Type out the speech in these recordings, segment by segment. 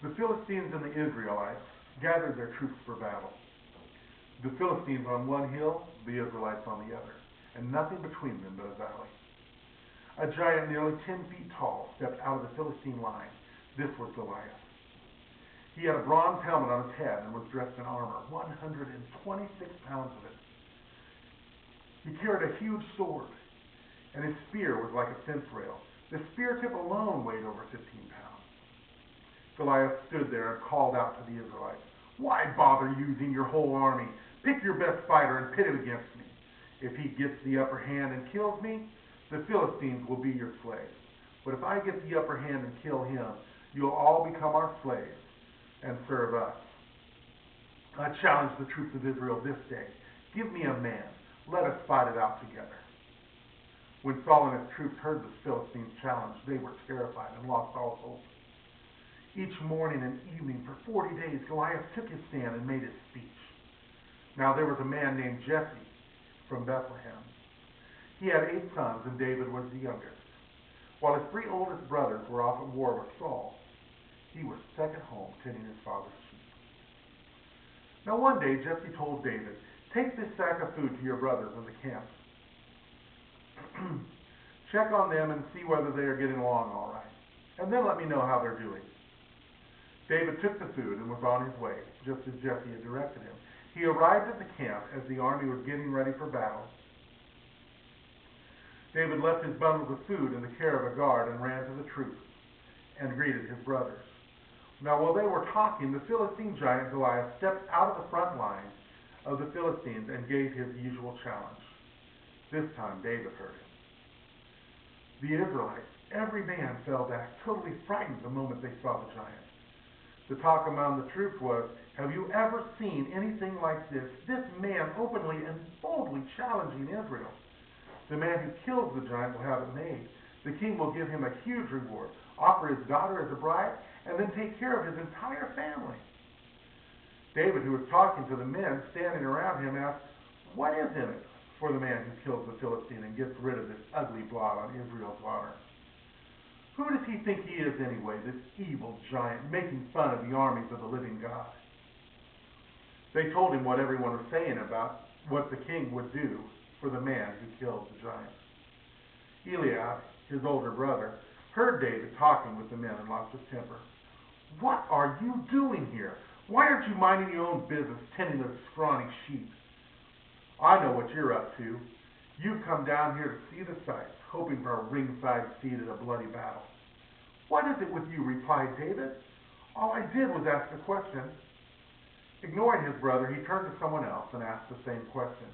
The Philistines and the Israelites gathered their troops for battle. The Philistines on one hill, the Israelites on the other, and nothing between them but a valley. A giant nearly 10 feet tall stepped out of the Philistine line. This was Goliath. He had a bronze helmet on his head and was dressed in armor, 126 pounds of it. He carried a huge sword, and his spear was like a fence rail. The spear tip alone weighed over 15 pounds. Goliath stood there and called out to the Israelites, "Why bother using your whole army? Pick your best fighter and pit him against me. If he gets the upper hand and kills me, the Philistines will be your slaves. But if I get the upper hand and kill him, you'll all become our slaves and serve us. I challenge the troops of Israel this day. Give me a man. Let us fight it out together." When Saul and his troops heard the Philistines' challenge, they were terrified and lost all hope. Each morning and evening for 40 days, Goliath took his stand and made his speech. Now there was a man named Jesse from Bethlehem. He had 8 sons, and David was the youngest. While his 3 oldest brothers were off at war with Saul, he was stuck at home tending his father's sheep. Now one day Jesse told David, "Take this sack of food to your brothers in the camp. Check on them and see whether they are getting along all right. And then let me know how they're doing." David took the food and was on his way, just as Jesse had directed him. He arrived at the camp as the army was getting ready for battle. David left his bundles of food in the care of a guard and ran to the troops and greeted his brothers. Now while they were talking, the Philistine giant Goliath stepped out of the front line of the Philistines and gave his usual challenge. This time David heard him. The Israelites, every man, fell back, totally frightened the moment they saw the giant. The talk among the troops was, "Have you ever seen anything like this? This man openly and boldly challenging Israel. The man who kills the giant will have it made. The king will give him a huge reward, offer his daughter as a bride, and then take care of his entire family." David, who was talking to the men standing around him, asked, "What is in it for the man who kills the Philistine and gets rid of this ugly blot on Israel's honor? Who does he think he is anyway, this evil giant, making fun of the armies of the living God?" They told him what everyone was saying about what the king would do for the man who killed the giant. Eliab, his older brother, heard David talking with the men and lost his temper. "What are you doing here? Why aren't you minding your own business, tending those scrawny sheep? I know what you're up to. You've come down here to see the sights, hoping for a ringside seat at a bloody battle." "What is it with you?" replied David. "All I did was ask a question." Ignoring his brother, he turned to someone else and asked the same question,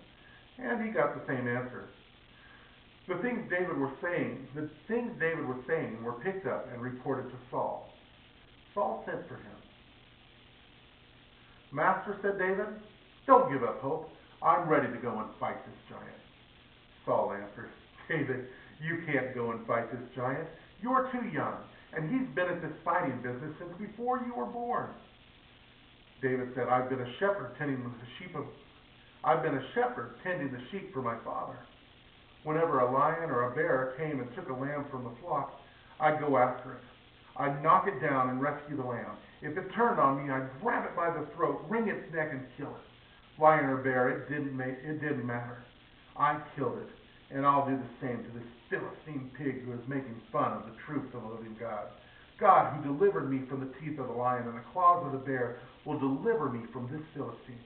and he got the same answer. The things David was saying were picked up and reported to Saul. Saul sent for him. "Master," said David, "don't give up hope. I'm ready to go and fight this giant." Saul answered, "David, you can't go and fight this giant. You're too young, and he's been at this fighting business since before you were born." David said, I've been a shepherd tending the sheep for my father. Whenever a lion or a bear came and took a lamb from the flock, I'd go after it. I'd knock it down and rescue the lamb. If it turned on me, I'd grab it by the throat, wring its neck, and kill it. Lion or bear, it didn't matter. I killed it, and I'll do the same to this Philistine pig who is making fun of the troops of the living God. God, who delivered me from the teeth of the lion and the claws of the bear, will deliver me from this Philistine."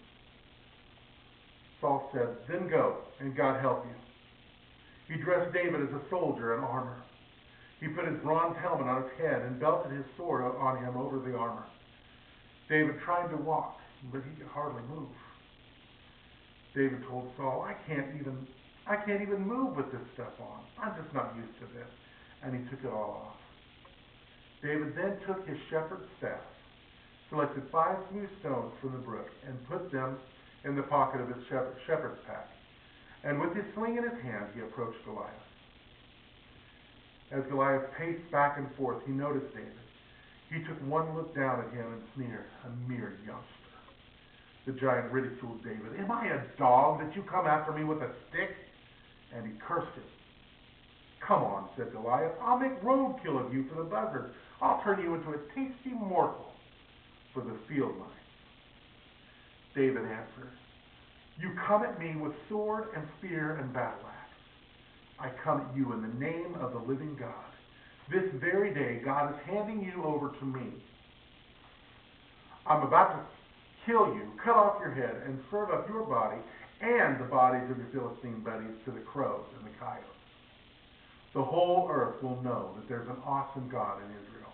Saul said, "Then go, and God help you." He dressed David as a soldier in armor. He put his bronze helmet on his head and belted his sword on him over the armor. David tried to walk, but he could hardly move. David told Saul, I can't even move with this stuff on. I'm just not used to this." And he took it all off. David then took his shepherd's staff, selected 5 smooth stones from the brook, and put them in the pocket of his shepherd's pack. And with his sling in his hand, he approached Goliath. As Goliath paced back and forth, he noticed David. He took one look down at him and sneered, "A mere youngster." The giant ridiculed David. "Am I a dog that you come after me with a stick?" And he cursed him. "Come on," said Goliath. "I'll make roadkill of you for the buzzards. I'll turn you into a tasty morsel." for the field mice. David answered, "You come at me with sword and spear and battle axe. I come at you in the name of the living God. This very day God is handing you over to me. I'm about to kill you, cut off your head, and serve up your body and the bodies of your Philistine buddies to the crows and the coyotes. The whole earth will know that there's an awesome God in Israel.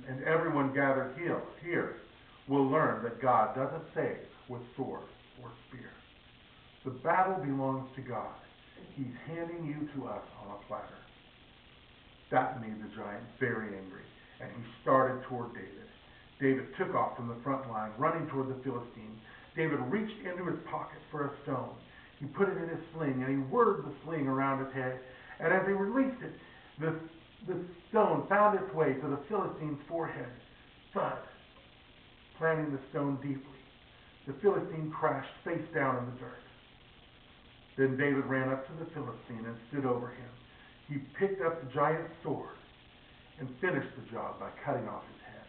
And everyone gathered here will learn that God doesn't save with sword or spear. The battle belongs to God. He's handing you to us on a platter." That made the giant very angry, and he started toward David. David took off from the front line, running toward the Philistine. David reached into his pocket for a stone. He put it in his sling, and he whirled the sling around his head. And as he released it, the stone found its way to the Philistine's forehead. Thud, planting the stone deeply. The Philistine crashed face down in the dirt. Then David ran up to the Philistine and stood over him. He picked up the giant's sword and finished the job by cutting off his head.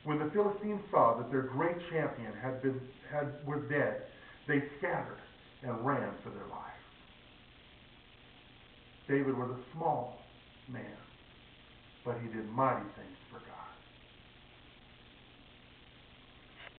When the Philistines saw that their great champion was dead, they scattered and ran for their lives. David was a small man, but he did mighty things for God.